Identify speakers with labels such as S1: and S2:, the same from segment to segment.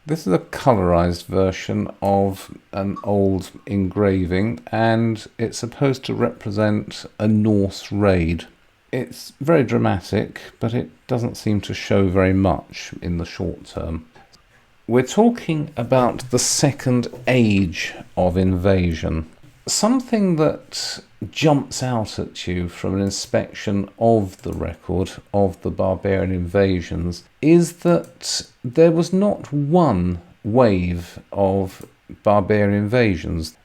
S1: This is a colorized version of an old engraving, and it's supposed to represent a Norse raid. It's very dramatic, but it doesn't seem to show very much in the short term. We're talking about the second age of invasion. Something that jumps out at you from an inspection of the record of the barbarian invasions is that there was not one wave of barbarian invasions.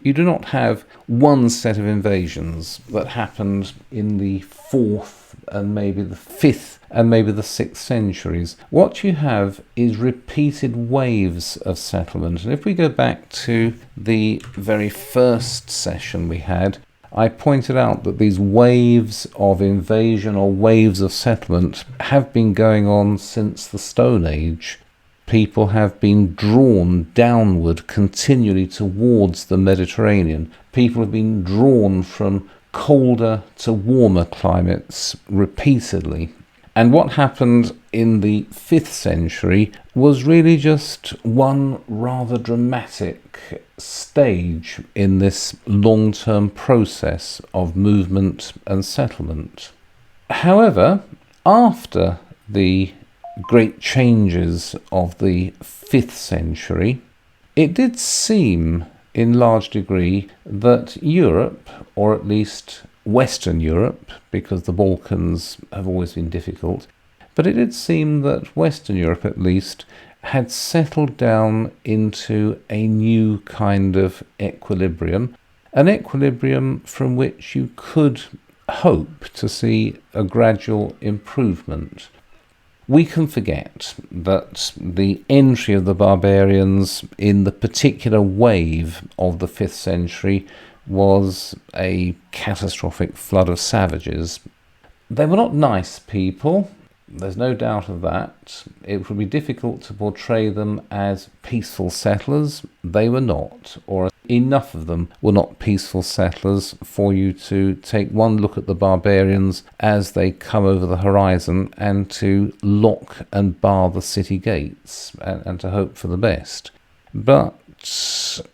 S1: You do not have one set of invasions that happened in the 4th and maybe the 5th and maybe the 6th centuries. What you have is repeated waves of settlement. And if we go back to the very first session we had, I pointed out that these waves of invasion or waves of settlement have been going on since the Stone Age. People have been drawn downward continually towards the Mediterranean. People have been drawn from colder to warmer climates repeatedly. And what happened in the 5th century was really just one rather dramatic stage in this long-term process of movement and settlement. However, after the great changes of the 5th century, it did seem in large degree that Europe, or at least Western Europe, because the Balkans have always been difficult, but it did seem that Western Europe at least had settled down into a new kind of equilibrium, an equilibrium from which you could hope to see a gradual improvement. We can forget that the entry of the barbarians in the particular wave of the 5th century was a catastrophic flood of savages. They were not nice people, there's no doubt of that. It would be difficult to portray them as peaceful settlers. They were not, or enough of them were not peaceful settlers for you to take one look at the barbarians as they come over the horizon and to lock and bar the city gates and to hope for the best. But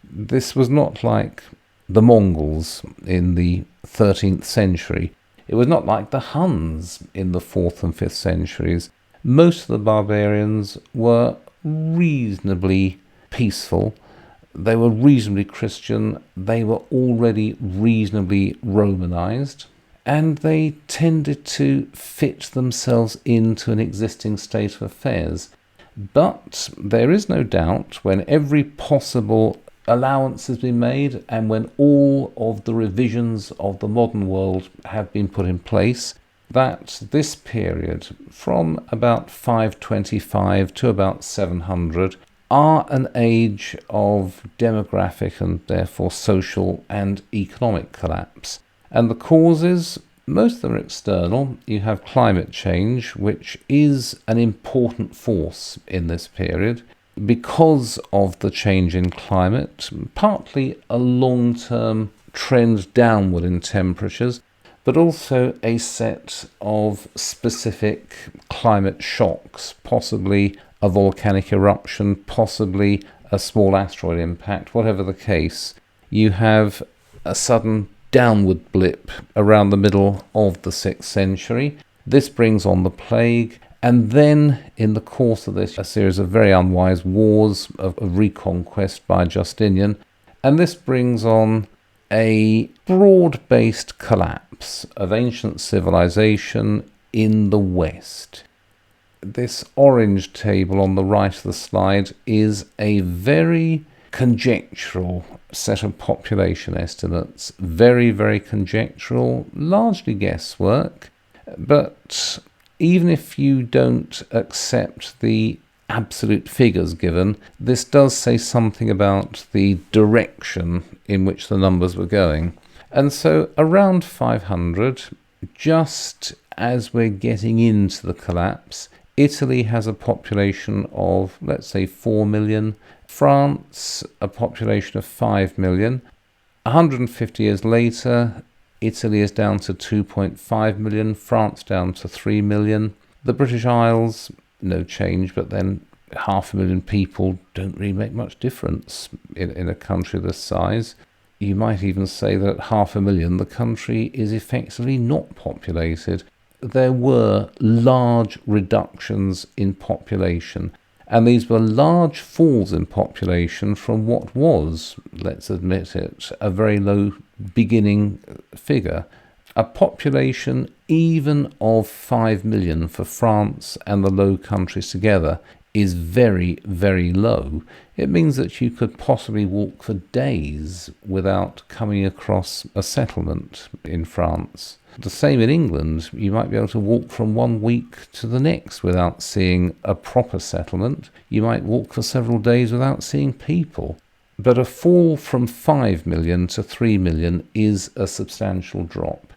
S1: this was not like the Mongols in the 13th century. It was not like the Huns in the 4th and 5th centuries. Most of the barbarians were reasonably peaceful. They were reasonably Christian. They were already reasonably Romanized. And they tended to fit themselves into an existing state of affairs. But there is no doubt when every possible allowance has been made and when all of the revisions of the modern world have been put in place, that this period from about 525 to about 700 are an age of demographic and therefore social and economic collapse. And the causes, most of them are external. You have climate change, which is an important force in this period, because of the change in climate, partly a long-term trend downward in temperatures, but also a set of specific climate shocks, possibly a volcanic eruption, possibly a small asteroid impact, whatever the case. You have a sudden downward blip around the middle of the 6th century. This brings on the plague. And then, in the course of this, a series of very unwise wars of reconquest by Justinian. And this brings on a broad-based collapse of ancient civilization in the West. This orange table on the right of the slide is a very conjectural set of population estimates. Very, very conjectural, largely guesswork, but even if you don't accept the absolute figures given, this does say something about the direction in which the numbers were going. And so around 500, just as we're getting into the collapse, Italy has a population of, let's say, 4 million. France, a population of 5 million. 150 years later, Italy is down to 2.5 million, France down to 3 million. The British Isles, no change, but then 500,000 people don't really make much difference in a country this size. You might even say that at 500,000 the country is effectively not populated. There were large reductions in population, and these were large falls in population from what was, let's admit it, a very low beginning figure. A population even of 5 million for France and the Low Countries together is very, very low. It means that you could possibly walk for days without coming across a settlement in France. The same in England. You might be able to walk from 1 week to the next without seeing a proper settlement. You might walk for several days without seeing people. But a fall from 5 million to 3 million is a substantial drop.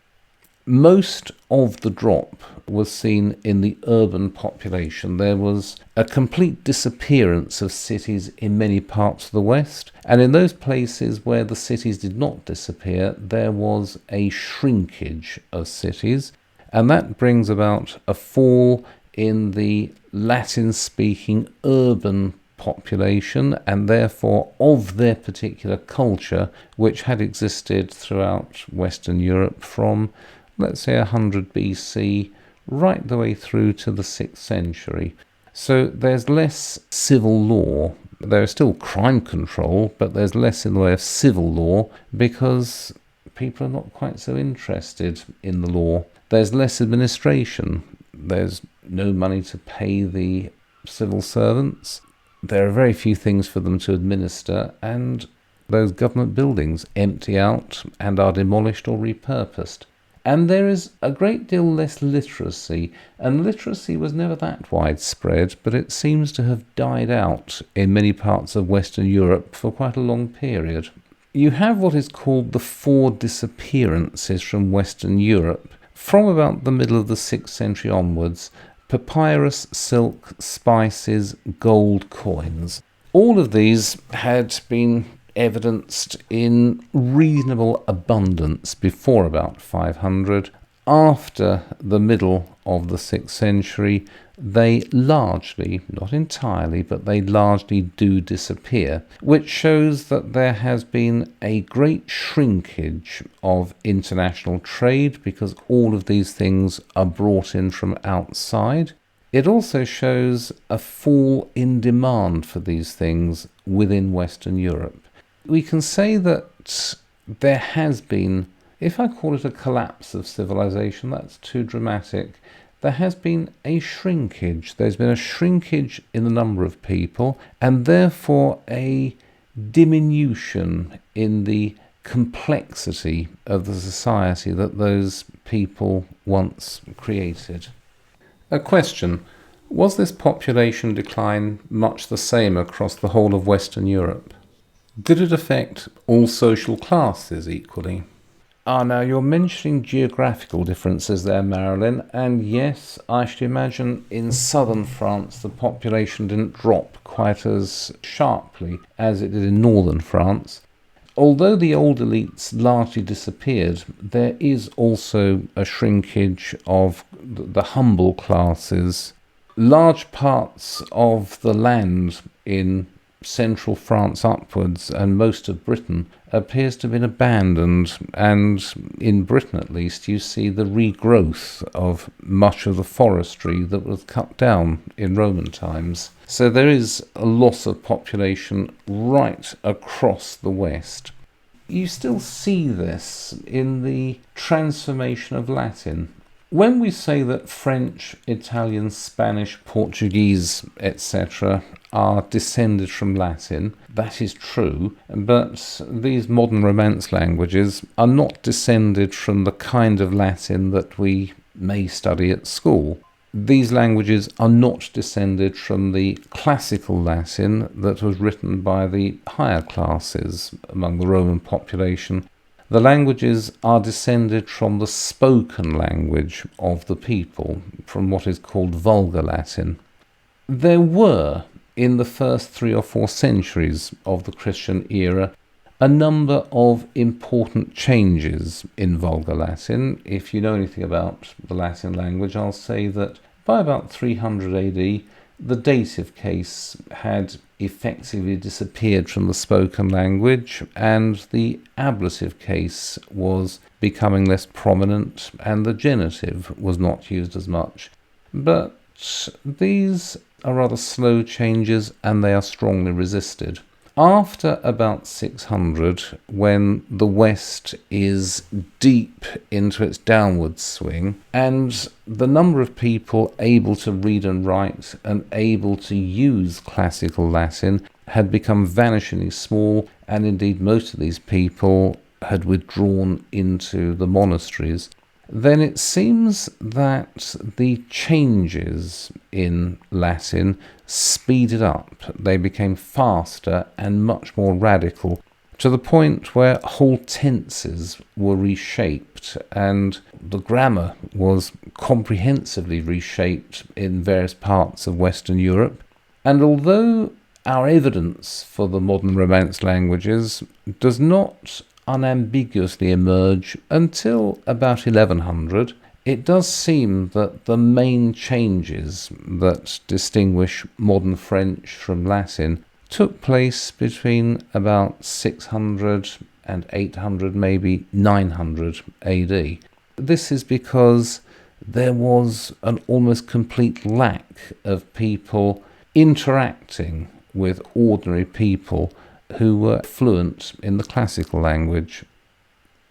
S1: Most of the drop was seen in the urban population. There was a complete disappearance of cities in many parts of the West, and in those places where the cities did not disappear, there was a shrinkage of cities, and that brings about a fall in the Latin-speaking urban population, and therefore of their particular culture, which had existed throughout Western Europe from, let's say, 100 BC right the way through to the 6th century. So there's less civil law. There is still crime control, but there's less in the way of civil law because people are not quite so interested in the law. There's less administration. There's no money to pay the civil servants. There are very few things for them to administer, and those government buildings empty out and are demolished or repurposed. And there is a great deal less literacy, and literacy was never that widespread, but it seems to have died out in many parts of Western Europe for quite a long period. You have what is called the 4 disappearances from Western Europe. From about the middle of the 6th century onwards: papyrus, silk, spices, gold coins. All of these had been evidenced in reasonable abundance before about 500. After the middle of the 6th century, they largely, not entirely, but they largely do disappear, which shows that there has been a great shrinkage of international trade because all of these things are brought in from outside. It also shows a fall in demand for these things within Western Europe. We can say that there has been, if I call it a collapse of civilization, that's too dramatic. There has been a shrinkage. There's been a shrinkage in the number of people, and therefore a diminution in the complexity of the society that those people once created. A question: was this population decline much the same across the whole of Western Europe? Did it affect all social classes equally? Now you're mentioning geographical differences there, Marilyn, and yes, I should imagine in southern France the population didn't drop quite as sharply as it did in northern France. Although the old elites largely disappeared, there is also a shrinkage of the humble classes. Large parts of the land in central France upwards and most of Britain appears to have been abandoned, and in Britain at least you see the regrowth of much of the forestry that was cut down in Roman times. So there is a loss of population right across the West. You still see this in the transformation of Latin. When we say that French, Italian, Spanish, Portuguese, etc. are descended from Latin, that is true, but these modern Romance languages are not descended from the kind of Latin that we may study at school. These languages are not descended from the classical Latin that was written by the higher classes among the Roman population. The languages are descended from the spoken language of the people, from what is called Vulgar Latin. There were, in the first 3 or 4 centuries of the Christian era, a number of important changes in Vulgar Latin. If you know anything about the Latin language, I'll say that by about 300 AD, The dative case had effectively disappeared from the spoken language, and the ablative case was becoming less prominent, and the genitive was not used as much. But these are rather slow changes, and they are strongly resisted. After about 600, when the West is deep into its downward swing, and the number of people able to read and write and able to use classical Latin had become vanishingly small, and indeed most of these people had withdrawn into the monasteries, then it seems that the changes in Latin speeded up. They became faster and much more radical, to the point where whole tenses were reshaped, and the grammar was comprehensively reshaped in various parts of Western Europe. And although our evidence for the modern Romance languages does not unambiguously emerge until about 1100, it does seem that the main changes that distinguish modern French from Latin took place between about 600 and 800, maybe 900 AD. This is because there was an almost complete lack of people interacting with ordinary people who were fluent in the classical language.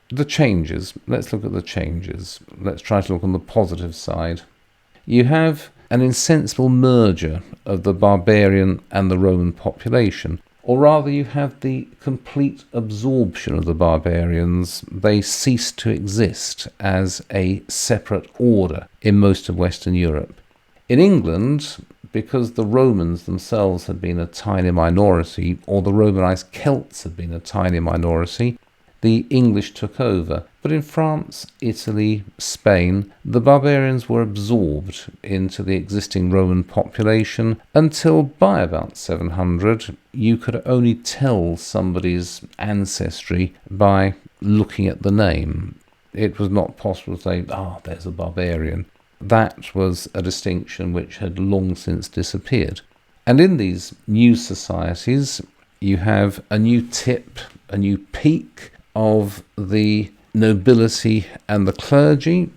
S1: The changes. Let's look at the changes. Let's try to look on the positive side. You have an insensible merger of the barbarian and the Roman population, or rather you have the complete absorption of the barbarians. They cease to exist as a separate order in most of Western Europe. In England, because the Romans themselves had been a tiny minority, or the Romanized Celts had been a tiny minority, the English took over. But in France, Italy, Spain, the barbarians were absorbed into the existing Roman population until by about 700 you could only tell somebody's ancestry by looking at the name. It was not possible to say, there's a barbarian. That was a distinction which had long since disappeared. And in these new societies, you have a new tip, a new peak of the nobility and the clergy.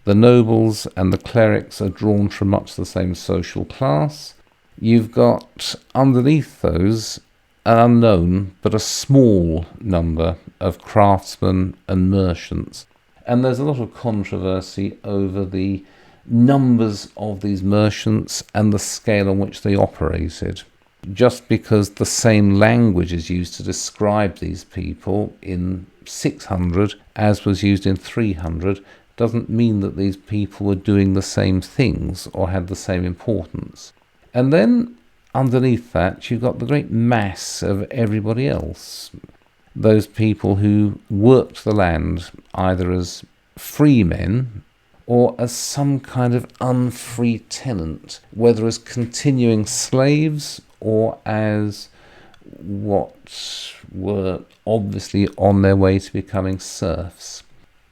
S1: The nobles and the clerics are drawn from much the same social class. You've got underneath those an unknown but a small number of craftsmen and merchants. And there's a lot of controversy over the numbers of these merchants and the scale on which they operated. Just because the same language is used to describe these people in 600 as was used in 300 doesn't mean that these people were doing the same things or had the same importance. And then underneath that you've got the great mass of everybody else. Those people who worked the land either as free men or as some kind of unfree tenant, whether as continuing slaves or as what were obviously on their way to becoming serfs.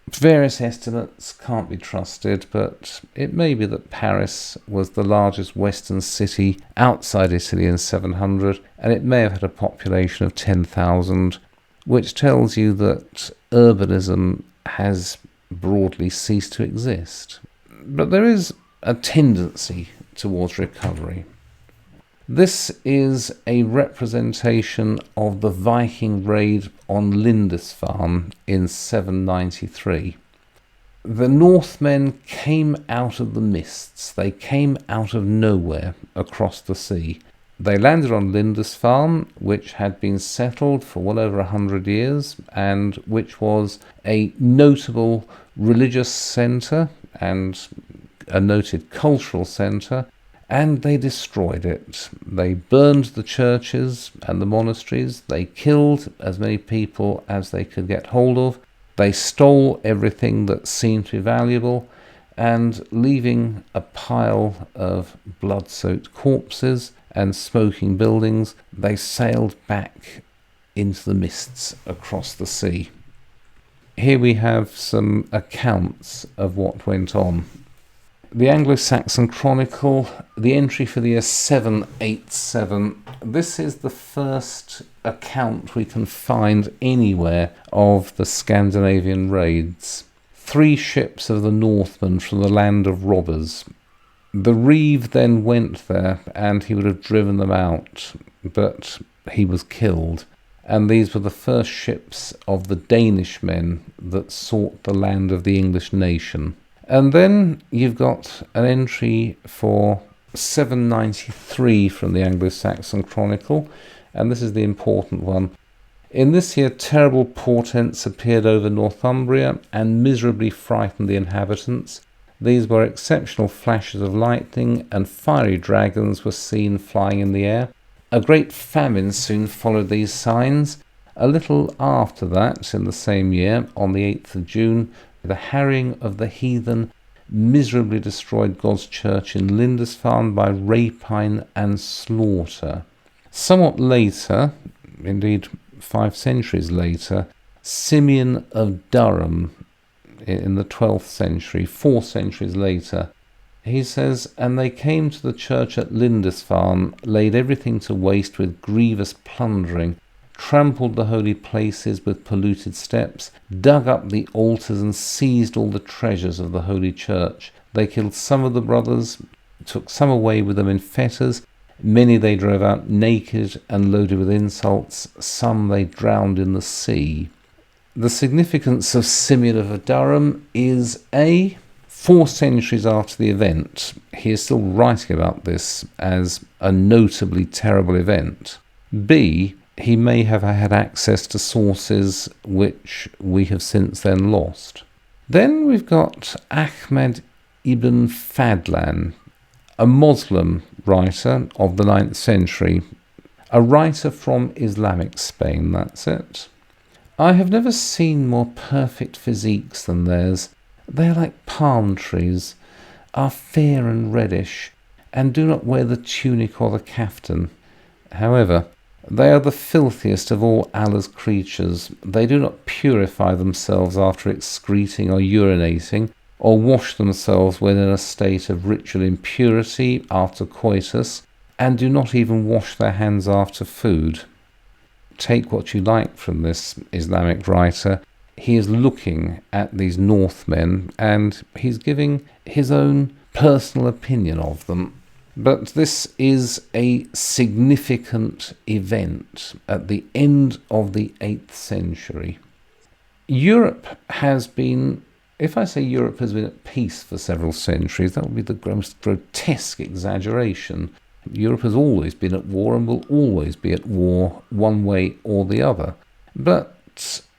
S1: Various estimates can't be trusted, but it may be that Paris was the largest western city outside Italy in 700, and it may have had a population of 10,000, which tells you that urbanism has broadly ceased to exist. But there is a tendency towards recovery. This is a representation of the Viking raid on Lindisfarne in 793. The Northmen came out of the mists. They came out of nowhere across the sea. They landed on Lindisfarne, which had been settled for well over 100 years and which was a notable religious centre and a noted cultural centre, and they destroyed it. They burned the churches and the monasteries. They killed as many people as they could get hold of. They stole everything that seemed to be valuable, and leaving a pile of blood-soaked corpses and smoking buildings, they sailed back into the mists across the sea. Here we have some accounts of what went on. The Anglo-Saxon Chronicle, the entry for the year 787. This is the first account we can find anywhere of the Scandinavian raids. 3 ships of the Northmen from the land of robbers. The Reeve then went there and he would have driven them out, but he was killed. And these were the first ships of the Danish men that sought the land of the English nation. And then you've got an entry for 793 from the Anglo-Saxon Chronicle, and this is the important one. In this year, terrible portents appeared over Northumbria and miserably frightened the inhabitants. These were exceptional flashes of lightning, and fiery dragons were seen flying in the air. A great famine soon followed these signs. A little after that, in the same year, on the 8th of June, the harrying of the heathen miserably destroyed God's church in Lindisfarne by rapine and slaughter. Somewhat later, indeed 5 centuries later, Simeon of Durham, in the 12th century, 4 centuries later, he says, "And they came to the church at Lindisfarne, laid everything to waste with grievous plundering, trampled the holy places with polluted steps, dug up the altars and seized all the treasures of the holy church. They killed some of the brothers, took some away with them in fetters, many they drove out naked and loaded with insults, some they drowned in the sea." The significance of Simeon of Durham is A, 4 centuries after the event, he is still writing about this as a notably terrible event. B, he may have had access to sources which we have since then lost. Then we've got Ahmed ibn Fadlan, a Muslim writer of the 9th century, a writer from Islamic Spain, that's it. "I have never seen more perfect physiques than theirs. They are like palm trees, are fair and reddish, and do not wear the tunic or the caftan. However, they are the filthiest of all Allah's creatures. They do not purify themselves after excreting or urinating, or wash themselves when in a state of ritual impurity after coitus, and do not even wash their hands after food." Take what you like from this Islamic writer. He is looking at these Northmen and he's giving his own personal opinion of them. But this is a significant event at the end of the 8th century. Europe has been, if I say Europe has been at peace for several centuries, that would be the most grotesque exaggeration. Europe has always been at war and will always be at war one way or the other. But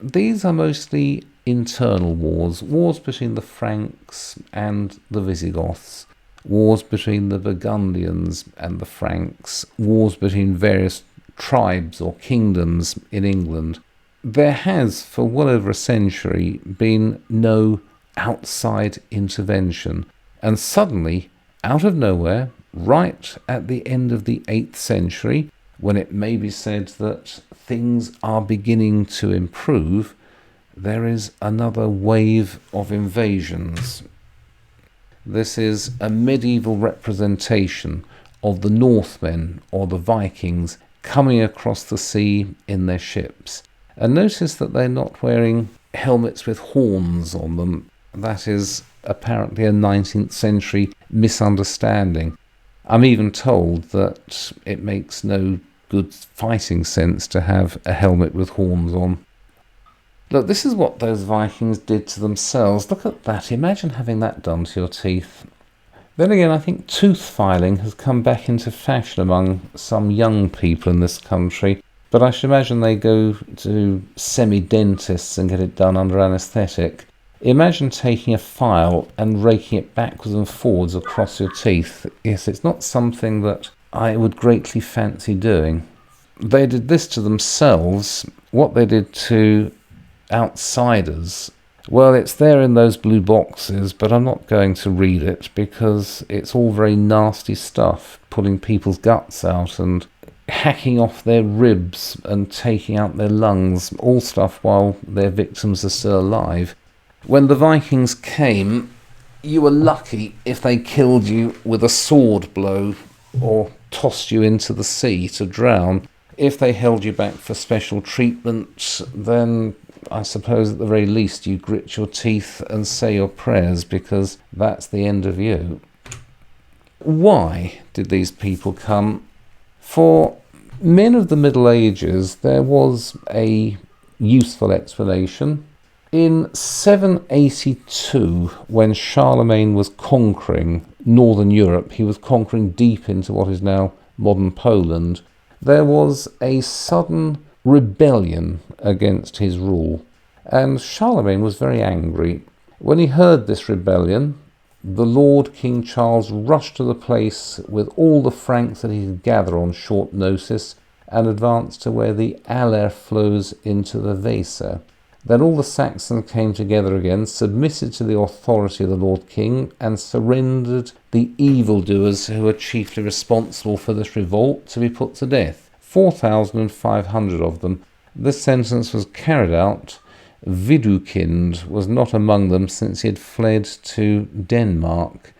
S1: these are mostly internal wars, wars between the Franks and the Visigoths, wars between the Burgundians and the Franks, wars between various tribes or kingdoms in England. There has, for well over a century, been no outside intervention. And suddenly, out of nowhere, right at the end of the 8th century, when it may be said that things are beginning to improve, there is another wave of invasions. This is a medieval representation of the Northmen or the Vikings coming across the sea in their ships. And notice that they're not wearing helmets with horns on them. That is apparently a 19th century misunderstanding. I'm even told that it makes no good fighting sense to have a helmet with horns on. Look, this is what those Vikings did to themselves. Look at that. Imagine having that done to your teeth. Then again, I think tooth filing has come back into fashion among some young people in this country, but I should imagine they go to semi-dentists and get it done under anaesthetic. Imagine taking a file and raking it backwards and forwards across your teeth. Yes, it's not something that I would greatly fancy doing. They did this to themselves. What they did to outsiders, well, it's there in those blue boxes, but I'm not going to read it because it's all very nasty stuff, pulling people's guts out and hacking off their ribs and taking out their lungs, all stuff while their victims are still alive. When the Vikings came, you were lucky if they killed you with a sword blow or tossed you into the sea to drown. If they held you back for special treatment, then I suppose at the very least you grit your teeth and say your prayers, because that's the end of you. Why did these people come? For men of the Middle Ages, there was a useful explanation. In 782, when Charlemagne was conquering northern Europe, he was conquering deep into what is now modern Poland, there was a sudden rebellion against his rule. And Charlemagne was very angry. When he heard this rebellion, the Lord King Charles rushed to the place with all the Franks that he could gather on short notice and advanced to where the Aller flows into the Weser. Then all the Saxons came together again, submitted to the authority of the Lord King, and surrendered the evildoers who were chiefly responsible for this revolt to be put to death. 4,500 of them. This sentence was carried out. Widukind was not among them, since he had fled to Denmark.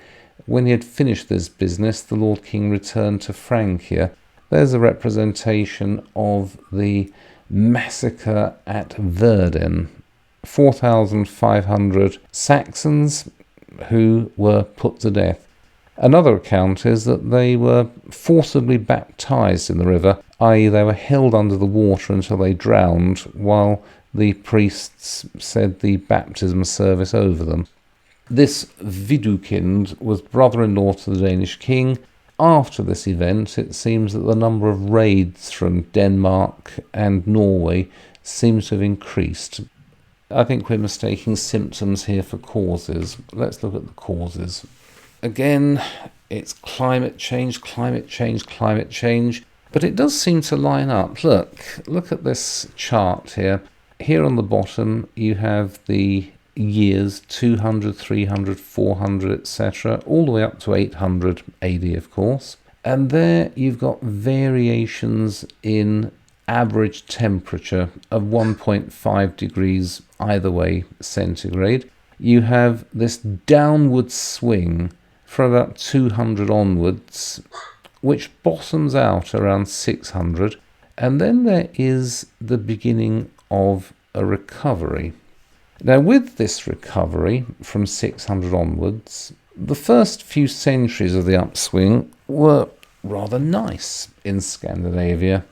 S1: When he had finished this business, the Lord King returned to Francia. There's a representation of the massacre at Verden. 4,500 Saxons who were put to death. Another account is that they were forcibly baptized in the river, i.e. they were held under the water until they drowned, while the priests said the baptism service over them. This Widukind was brother-in-law to the Danish king. After this event, it seems that the number of raids from Denmark and Norway seems to have increased. I think we're mistaking symptoms here for causes. Let's look at the causes. Again, it's climate change, climate change, climate change, but it does seem to line up. Look at this chart here. Here on the bottom, you have the years 200, 300, 400, etc., all the way up to 800 AD, of course. And there you've got variations in average temperature of 1.5 degrees either way centigrade. You have this downward swing for about 200 onwards, which bottoms out around 600, and then there is the beginning of a recovery. Now, with this recovery from 600 onwards, the first few centuries of the upswing were rather nice in Scandinavia.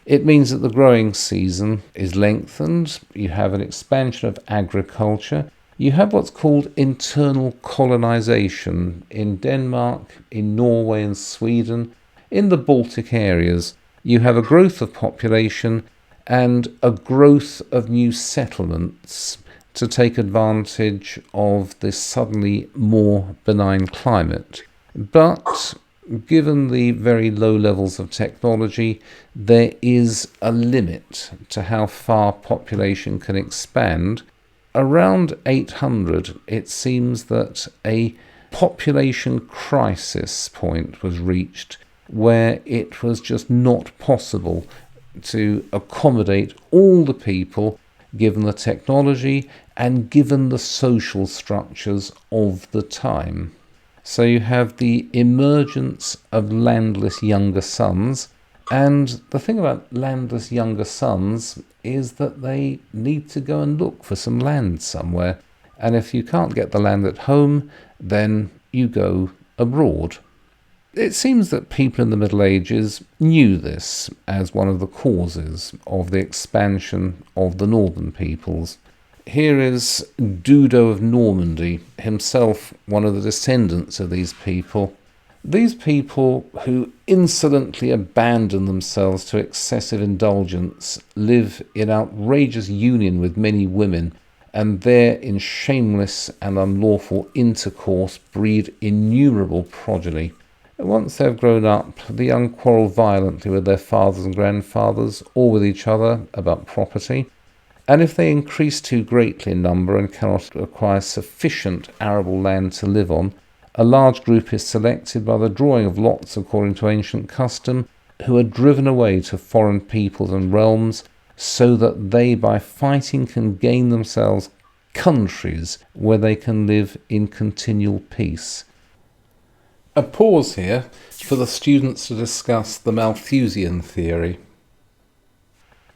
S1: It means that the growing season is lengthened, you have an expansion of agriculture, you have what's called internal colonization in Denmark, in Norway and Sweden, in the Baltic areas. You have a growth of population and a growth of new settlements to take advantage of this suddenly more benign climate. But given the very low levels of technology, there is a limit to how far population can expand. Around 800, it seems that a population crisis point was reached where it was just not possible to accommodate all the people given the technology and given the social structures of the time. So you have the emergence of landless younger sons, and the thing about landless younger sons is that they need to go and look for some land somewhere, and if you can't get the land at home, then you go abroad. It seems that people in the Middle Ages knew this as one of the causes of the expansion of the northern peoples. Here is Dudo of Normandy, himself one of the descendants of these people. These people who insolently abandon themselves to excessive indulgence live in outrageous union with many women, and there in shameless and unlawful intercourse breed innumerable progeny. Once they have grown up, the young quarrel violently with their fathers and grandfathers, or with each other about property, and if they increase too greatly in number and cannot acquire sufficient arable land to live on, a large group is selected by the drawing of lots according to ancient custom, who are driven away to foreign peoples and realms, so that they by fighting can gain themselves countries where they can live in continual peace. A pause here for the students to discuss the Malthusian theory.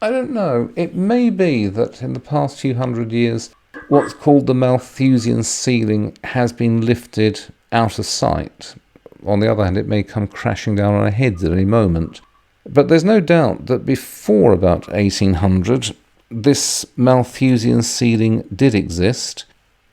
S1: I don't know, it may be that in the past few hundred years what's called the Malthusian ceiling has been lifted out of sight. On the other hand, it may come crashing down on our heads at any moment. But there's no doubt that before about 1800, this Malthusian ceiling did exist,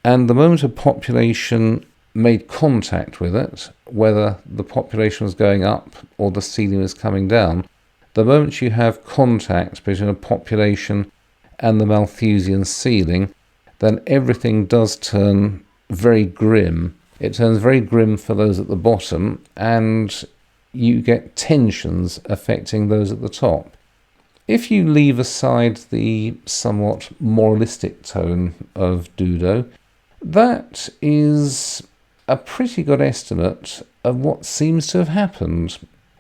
S1: and the moment a population made contact with it, whether the population was going up or the ceiling was coming down, the moment you have contact between a population and the Malthusian ceiling, then everything does turn very grim. It turns very grim for those at the bottom, and you get tensions affecting those at the top. If you leave aside the somewhat moralistic tone of Dudo, that is a pretty good estimate of what seems to have happened.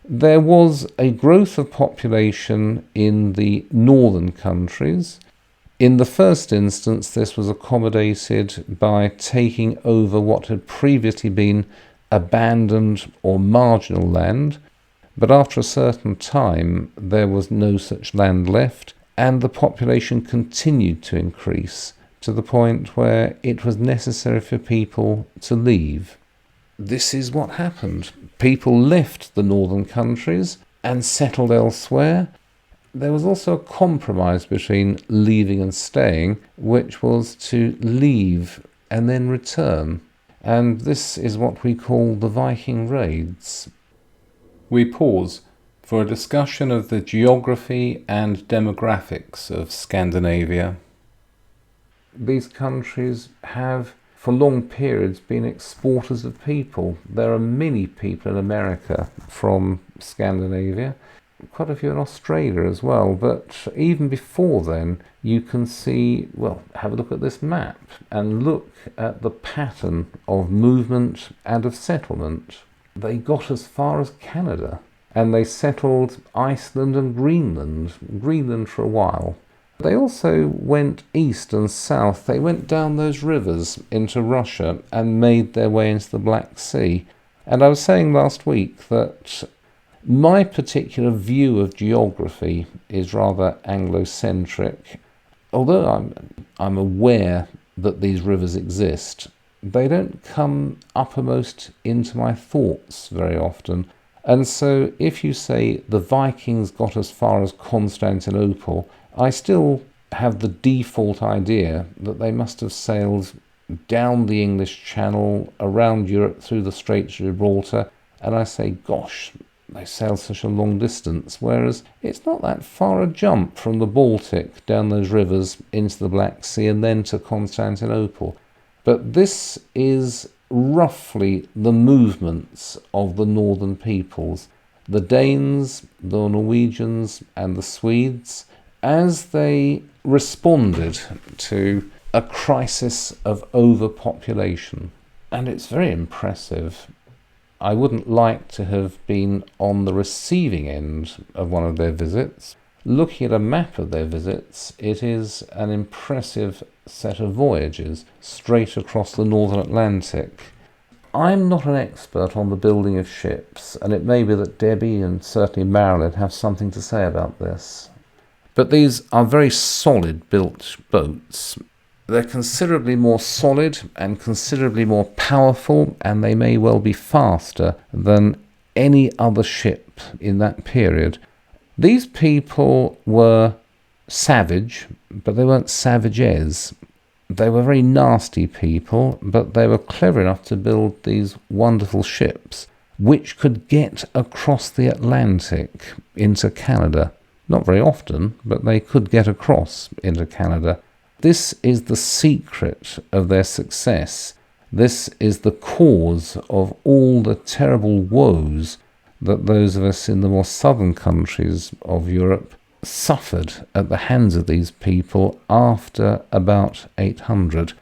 S1: There was a growth of population in the northern countries. In the first instance, this was accommodated by taking over what had previously been abandoned or marginal land, but after a certain time there was no such land left, and the population continued to increase to the point where it was necessary for people to leave. This is what happened. People left the northern countries and settled elsewhere. There was also a compromise between leaving and staying, which was to leave and then return. And this is what we call the Viking raids. We pause for a discussion of the geography and demographics of Scandinavia. These countries have for long periods been exporters of people. There are many people in America from Scandinavia, quite a few in Australia as well, but even before then you can see, well, have a look at this map and look at the pattern of movement and of settlement. They got as far as Canada, and they settled Iceland and Greenland for a while. They also went east and south. They went down those rivers into Russia and made their way into the Black Sea. And I was saying last week that my particular view of geography is rather Anglo-centric. Although I'm aware that these rivers exist, they don't come uppermost into my thoughts very often. And so if you say the Vikings got as far as Constantinople, I still have the default idea that they must have sailed down the English Channel, around Europe, through the Straits of Gibraltar, and I say, gosh, they sailed such a long distance, whereas it's not that far a jump from the Baltic down those rivers into the Black Sea and then to Constantinople. But this is roughly the movements of the northern peoples, the Danes, the Norwegians and the Swedes, as they responded to a crisis of overpopulation. And it's very impressive. I wouldn't like to have been on the receiving end of one of their visits. Looking at a map of their visits, it is an impressive set of voyages straight across the Northern Atlantic. I'm not an expert on the building of ships, and it may be that Debbie and certainly Marilyn have something to say about this. But these are very solid built boats. They're considerably more solid and considerably more powerful, and they may well be faster than any other ship in that period. These people were savage, but they weren't savages. They were very nasty people, but they were clever enough to build these wonderful ships, which could get across the Atlantic into Canada. Not very often, but they could get across into Canada. This is the secret of their success. This is the cause of all the terrible woes that those of us in the more southern countries of Europe suffered at the hands of these people after about 800.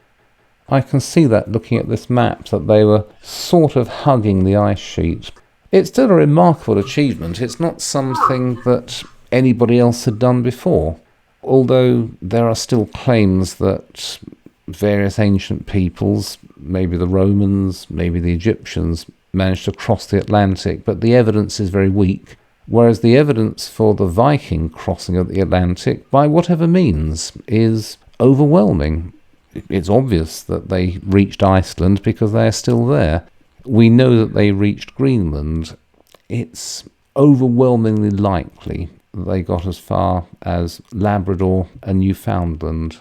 S1: I can see that looking at this map, that they were sort of hugging the ice sheet. It's still a remarkable achievement. It's not something that anybody else had done before, although there are still claims that various ancient peoples, maybe the Romans, maybe the Egyptians, managed to cross the Atlantic, but the evidence is very weak. Whereas the evidence for the Viking crossing of the Atlantic, by whatever means, is overwhelming. It's obvious that they reached Iceland because they are still there. We know that they reached Greenland. It's overwhelmingly likely that they got as far as Labrador and Newfoundland.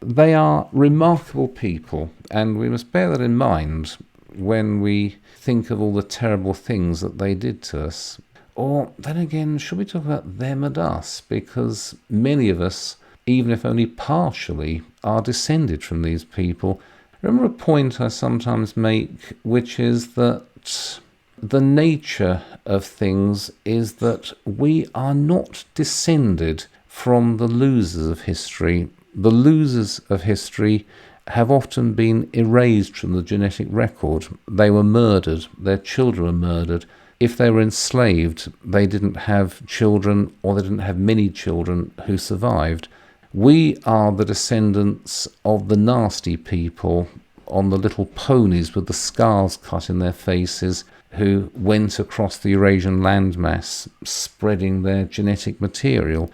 S1: They are remarkable people, and we must bear that in mind when we think of all the terrible things that they did to us. Or then again, should we talk about them and us? Because many of us, even if only partially, are descended from these people. Remember a point I sometimes make, which is that the nature of things is that we are not descended from the losers of history. The losers of history have often been erased from the genetic record. They were murdered, their children were murdered. If they were enslaved, they didn't have children, or they didn't have many children who survived. We are the descendants of the nasty people on the little ponies with the scars cut in their faces, who went across the Eurasian landmass spreading their genetic material.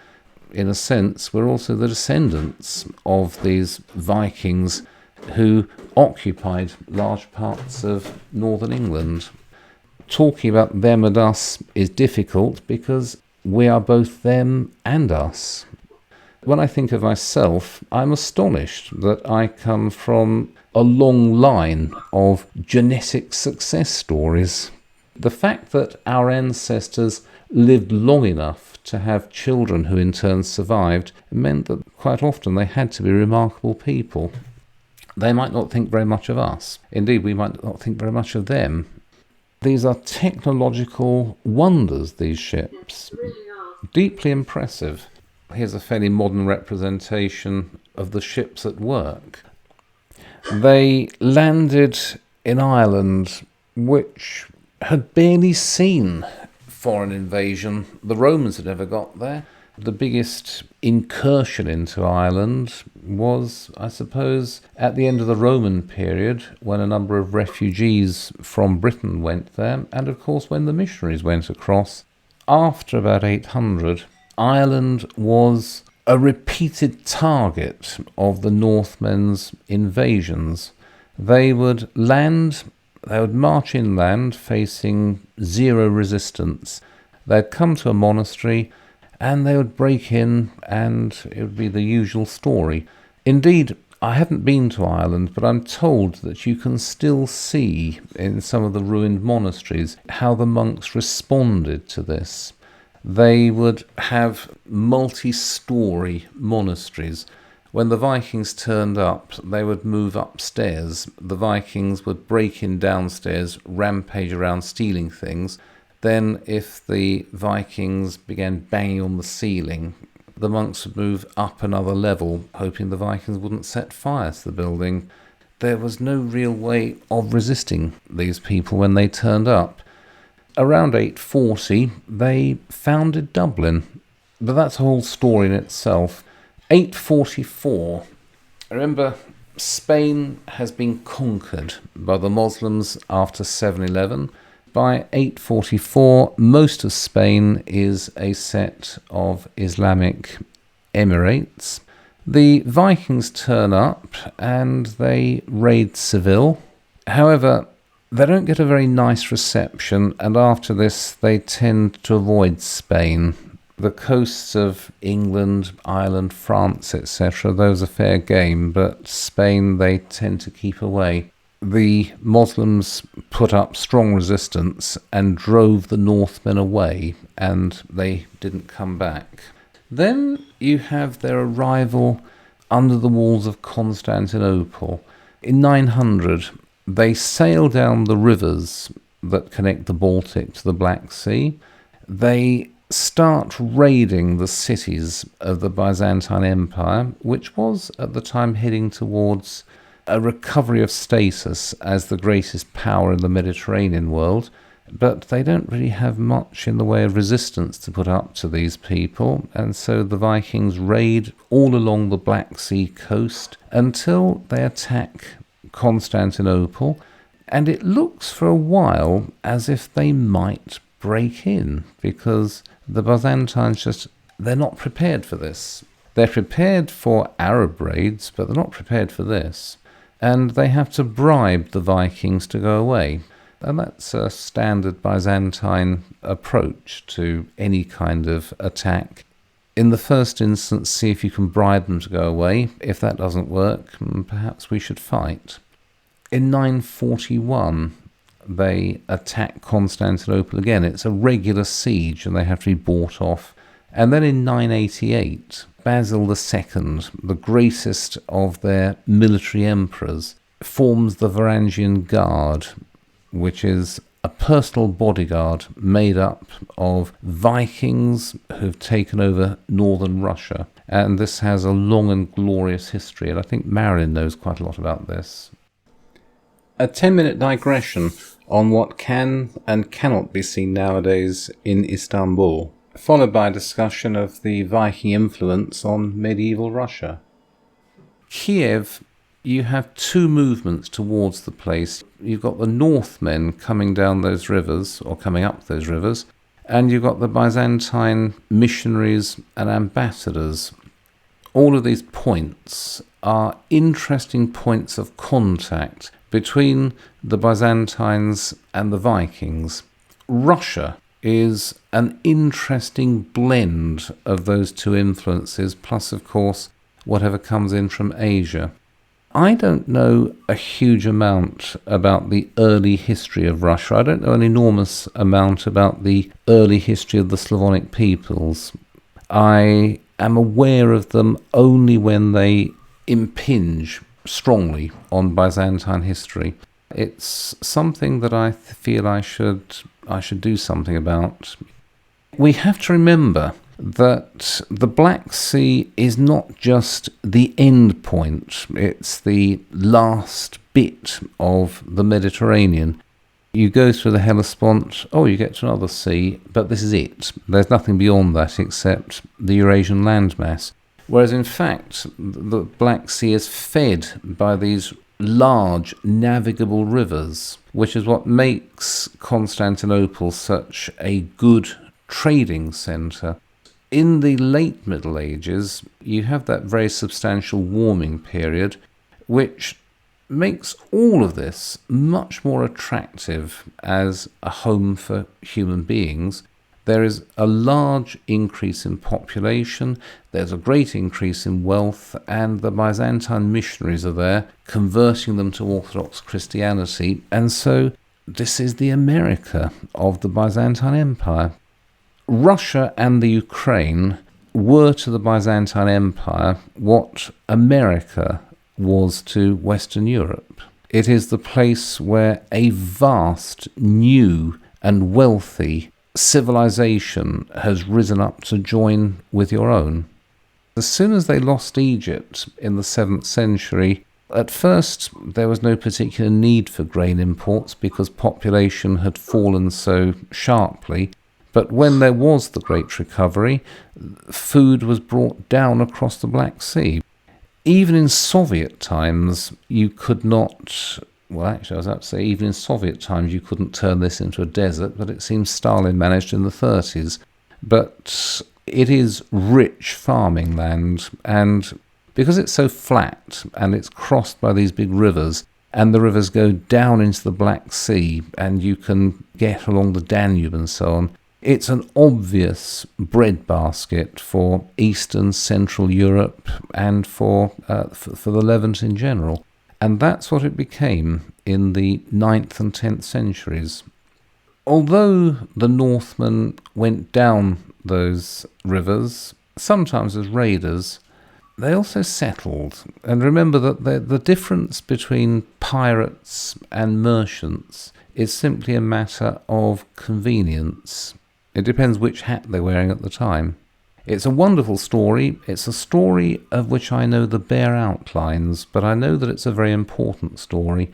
S1: In a sense, we're also the descendants of these Vikings who occupied large parts of northern England. Talking about them and us is difficult because we are both them and us. When I think of myself, I'm astonished that I come from a long line of genetic success stories. The fact that our ancestors lived long enough to have children who in turn survived meant that quite often they had to be remarkable people. They might not think very much of us. Indeed, we might not think very much of them. These are technological wonders, these ships. Deeply impressive. Here's a fairly modern representation of the ships at work. They landed in Ireland, which had barely seen foreign invasion. The Romans had never got there. The biggest incursion into Ireland was, I suppose, at the end of the Roman period, when a number of refugees from Britain went there, and of course when the missionaries went across. After about 800, Ireland was a repeated target of the Northmen's invasions. They would march inland facing zero resistance. They'd come to a monastery and they would break in, and it would be the usual story. Indeed, I haven't been to Ireland, but I'm told that you can still see in some of the ruined monasteries how the monks responded to this. They would have multi-story monasteries. When the Vikings turned up, they would move upstairs. The Vikings would break in downstairs, rampage around stealing things. Then, if the Vikings began banging on the ceiling, the monks would move up another level, hoping the Vikings wouldn't set fire to the building. There was no real way of resisting these people when they turned up. Around 840, they founded Dublin. But that's a whole story in itself. 844. Remember, Spain has been conquered by the Muslims after 711. By 844, most of Spain is a set of Islamic emirates. The Vikings turn up and they raid Seville. However, they don't get a very nice reception, and after this they tend to avoid Spain. The coasts of England, Ireland, France, etc., those are fair game, but Spain they tend to keep away. The Muslims put up strong resistance and drove the Northmen away, and they didn't come back. Then you have their arrival under the walls of Constantinople. In 900, they sail down the rivers that connect the Baltic to the Black Sea. They start raiding the cities of the Byzantine Empire, which was at the time heading towards a recovery of status as the greatest power in the Mediterranean world. but they don't really have much in the way of resistance to put up to these people, and so the Vikings raid all along the Black Sea coast until they attack Constantinople, and it looks for a while as if they might break in, because the Byzantines they're not prepared for this. They're prepared for Arab raids, but they're not prepared for this. And they have to bribe the Vikings to go away. And that's a standard Byzantine approach to any kind of attack. In the first instance, see if you can bribe them to go away. If that doesn't work, perhaps we should fight. In 941, they attack Constantinople again. It's a regular siege, and they have to be bought off. And then in 988, Basil II, the greatest of their military emperors, forms the Varangian Guard, which is a personal bodyguard made up of Vikings who've taken over northern Russia. And this has a long and glorious history, and I think Marilyn knows quite a lot about this. A 10-minute digression on what can and cannot be seen nowadays in Istanbul, followed by a discussion of the Viking influence on medieval Russia. Kiev, you have two movements towards the place. You've got the Northmen coming down those rivers, or coming up those rivers, and you've got the Byzantine missionaries and ambassadors. All of these points are interesting points of contact between the Byzantines and the Vikings. Russia is an interesting blend of those two influences, plus, of course, whatever comes in from Asia. I don't know a huge amount about the early history of Russia. I don't know an enormous amount about the early history of the Slavonic peoples. I am aware of them only when they impinge strongly on Byzantine history. It's something that I feel I should do something about. We have to remember that the Black Sea is not just the end point, it's the last bit of the Mediterranean. You go through the Hellespont, you get to another sea, but this is it. There's nothing beyond that except the Eurasian landmass. Whereas in fact, the Black Sea is fed by these large navigable rivers, which is what makes Constantinople such a good trading centre. In the late Middle Ages, you have that very substantial warming period, which makes all of this much more attractive as a home for human beings. There is a large increase in population, there's a great increase in wealth, and the Byzantine missionaries are there, converting them to Orthodox Christianity, and so this is the America of the Byzantine Empire. Russia and the Ukraine were to the Byzantine Empire what America was to Western Europe. It is the place where a vast, new and wealthy civilization has risen up to join with your own. As soon as they lost Egypt in the 7th century, at first there was no particular need for grain imports because population had fallen so sharply. But when there was the Great Recovery, food was brought down across the Black Sea. Even in Soviet times, you could not... Well, actually, I was about to say, even in Soviet times, you couldn't turn this into a desert, but it seems Stalin managed in the 30s. But it is rich farming land, and because it's so flat, and it's crossed by these big rivers, and the rivers go down into the Black Sea, and you can get along the Danube and so on, it's an obvious breadbasket for Eastern Central Europe and for the Levant in general. And that's what it became in the 9th and 10th centuries. Although the Northmen went down those rivers, sometimes as raiders, they also settled. And remember that the difference between pirates and merchants is simply a matter of convenience. It depends which hat they're wearing at the time. It's a wonderful story. It's a story of which I know the bare outlines, but I know that it's a very important story.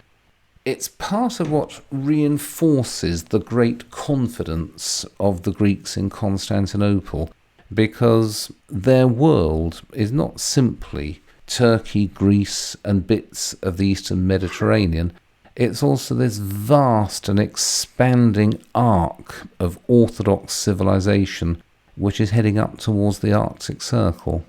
S1: It's part of what reinforces the great confidence of the Greeks in Constantinople, because their world is not simply Turkey, Greece, and bits of the Eastern Mediterranean. It's also this vast and expanding arc of Orthodox civilization which is heading up towards the Arctic Circle.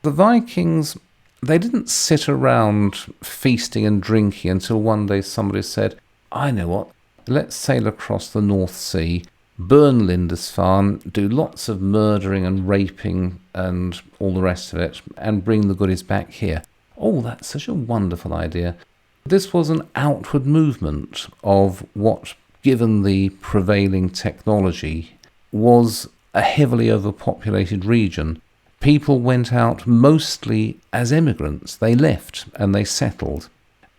S1: The Vikings, they didn't sit around feasting and drinking until one day somebody said, I know what, let's sail across the North Sea, burn Lindisfarne, do lots of murdering and raping and all the rest of it, and bring the goodies back here. Oh, that's such a wonderful idea. This was an outward movement of what, given the prevailing technology, was a heavily overpopulated region. People went out mostly as immigrants. They left and they settled.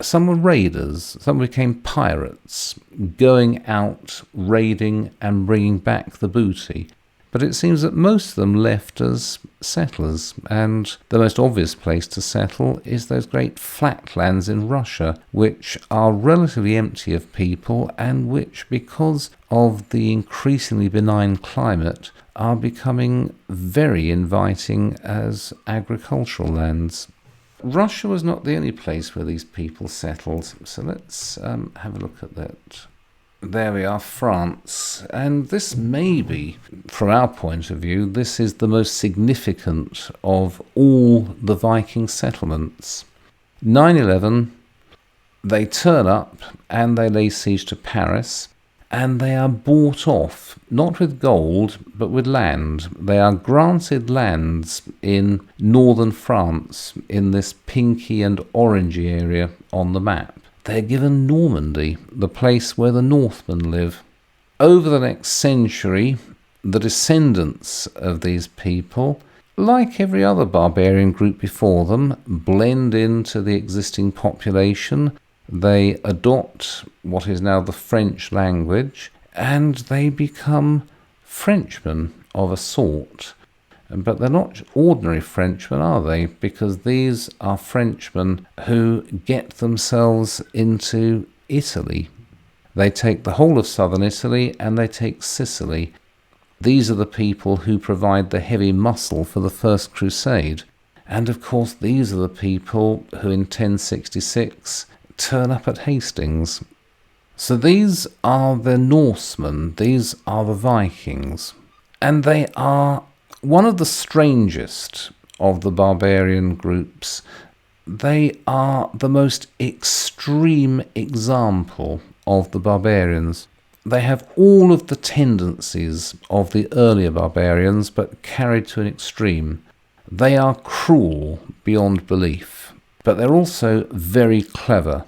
S1: Some were raiders, some became pirates, going out, raiding and bringing back the booty. But it seems that most of them left as settlers, and the most obvious place to settle is those great flatlands in Russia, which are relatively empty of people and which, because of the increasingly benign climate, are becoming very inviting as agricultural lands. Russia was not the only place where these people settled, so let's have a look at that. There we are, France. And this may be, from our point of view, this is the most significant of all the Viking settlements. 9/11, they turn up and they lay siege to Paris, and they are bought off, not with gold, but with land. They are granted lands in northern France, in this pinky and orangey area on the map. They're given Normandy, the place where the Northmen live. Over the next century, the descendants of these people, like every other barbarian group before them, blend into the existing population. They adopt what is now the French language, and they become Frenchmen of a sort. But they're not ordinary Frenchmen, are they? Because these are Frenchmen who get themselves into Italy. They take the whole of southern Italy and they take Sicily. These are the people who provide the heavy muscle for the First Crusade. And of course, these are the people who in 1066 turn up at Hastings. So these are the Norsemen, these are the Vikings. And they are one of the strangest of the barbarian groups. They are the most extreme example of the barbarians. They have all of the tendencies of the earlier barbarians, but carried to an extreme. They are cruel beyond belief, but they're also very clever.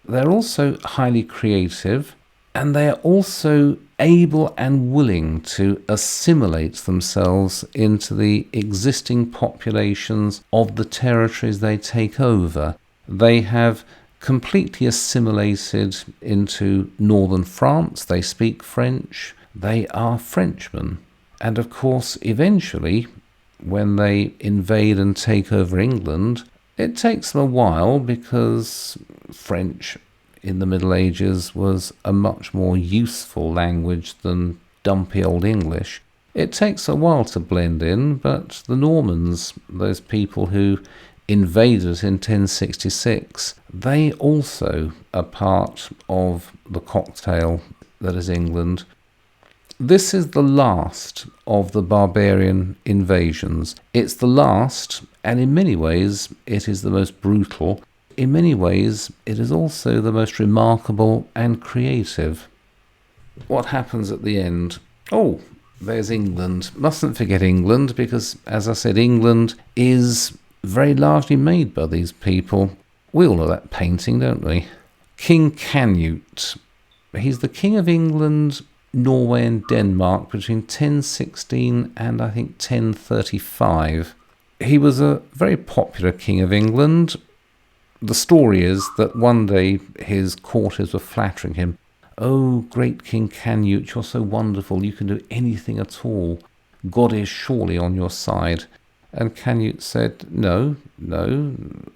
S1: They're also highly creative, and they are also able and willing to assimilate themselves into the existing populations of the territories they take over. They have completely assimilated into northern France. They speak French. They are Frenchmen. And of course, eventually, when they invade and take over England, it takes them a while because French in the Middle Ages was a much more useful language than dumpy old English. It takes a while to blend in, but the Normans, those people who invaded us in 1066, they also are part of the cocktail that is England. This is the last of the barbarian invasions. It's the last, and in many ways it is the most brutal. In many ways, it is also the most remarkable and creative. What happens at the end? Oh, there's England. Mustn't forget England, because, as I said, England is very largely made by these people. We all know that painting, don't we? King Canute. He's the King of England, Norway and Denmark between 1016 and I think 1035. He was a very popular King of England. The story is that one day his courtiers were flattering him. Oh, great King Canute, you're so wonderful, you can do anything at all. God is surely on your side. And Canute said, no,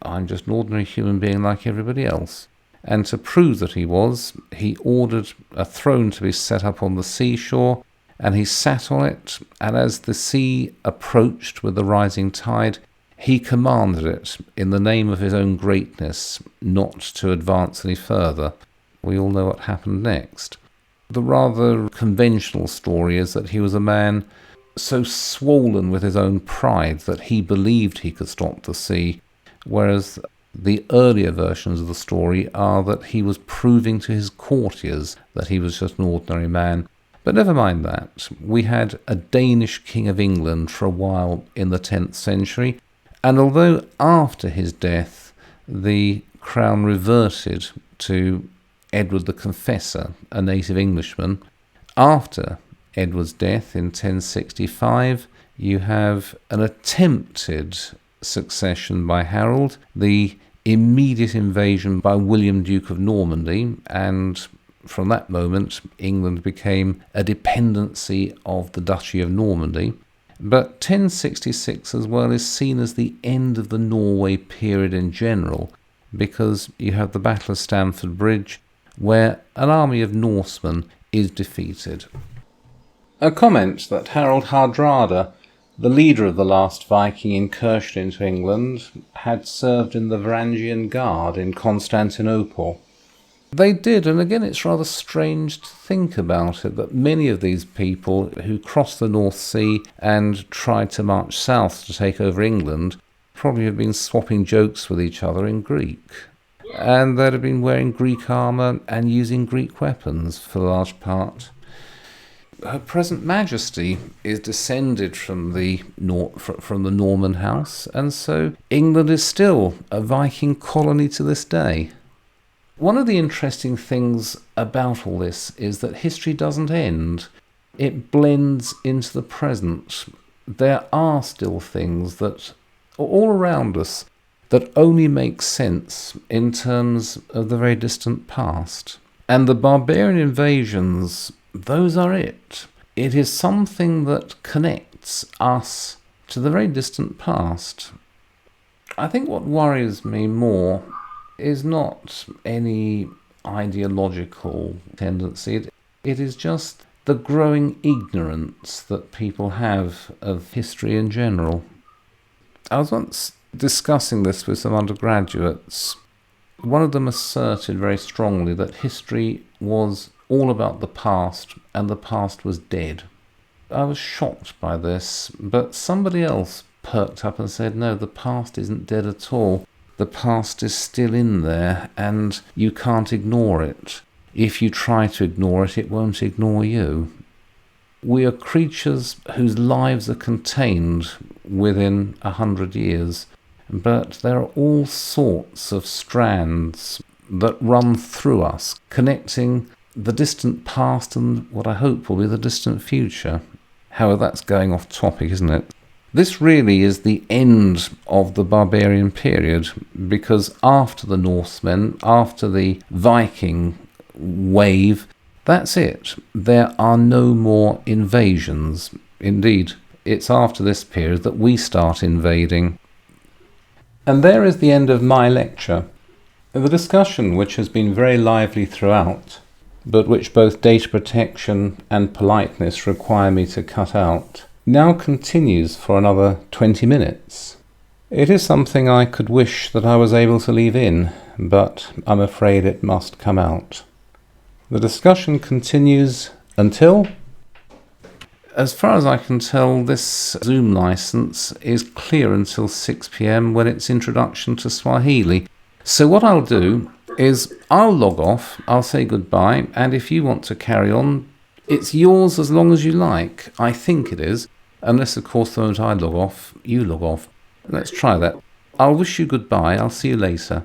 S1: I'm just an ordinary human being like everybody else. And to prove that he was, he ordered a throne to be set up on the seashore, and he sat on it, and as the sea approached with the rising tide, he commanded it, in the name of his own greatness, not to advance any further. We all know what happened next. The rather conventional story is that he was a man so swollen with his own pride that he believed he could stop the sea, whereas the earlier versions of the story are that he was proving to his courtiers that he was just an ordinary man. But never mind that. We had a Danish king of England for a while in the 10th century, and although after his death the crown reverted to Edward the Confessor, a native Englishman, after Edward's death in 1065, you have an attempted succession by Harold, the immediate invasion by William, Duke of Normandy, and from that moment England became a dependency of the Duchy of Normandy. But 1066 as well is seen as the end of the Norway period in general, because you have the Battle of Stamford Bridge, where an army of Norsemen is defeated. A comment that Harold Hardrada, the leader of the last Viking incursion into England, had served in the Varangian Guard in Constantinople. They did, and again it's rather strange to think about it, that many of these people who crossed the North Sea and tried to march south to take over England probably have been swapping jokes with each other in Greek. And they'd have been wearing Greek armour and using Greek weapons for the large part. Her present Majesty is descended from the Norman house, and so England is still a Viking colony to this day. One of the interesting things about all this is that history doesn't end. It blends into the present. There are still things that are all around us that only make sense in terms of the very distant past. And the barbarian invasions, those are it. It is something that connects us to the very distant past. I think what worries me more is not any ideological tendency. It is just the growing ignorance that people have of history in general. I was once discussing this with some undergraduates. One of them asserted very strongly that history was all about the past and the past was dead. I was shocked by this, but somebody else perked up and said, no, the past isn't dead at all. The past is still in there and you can't ignore it. If you try to ignore it, it won't ignore you. We are creatures whose lives are contained within 100 years, but there are all sorts of strands that run through us, connecting the distant past and what I hope will be the distant future. However, that's going off topic, isn't it? This really is the end of the barbarian period, because after the Norsemen, after the Viking wave, that's it. There are no more invasions. Indeed, it's after this period that we start invading. And there is the end of my lecture. The discussion, which has been very lively throughout, but which both data protection and politeness require me to cut out, now continues for another 20 minutes. It is something I could wish that I was able to leave in, but I'm afraid it must come out. The discussion continues until... As far as I can tell, this Zoom license is clear until 6 p.m. when it's introduction to Swahili. So what I'll do is I'll log off, I'll say goodbye, and if you want to carry on, it's yours as long as you like. I think it is. Unless, of course, the moment I log off, you log off. Let's try that. I'll wish you goodbye. I'll see you later.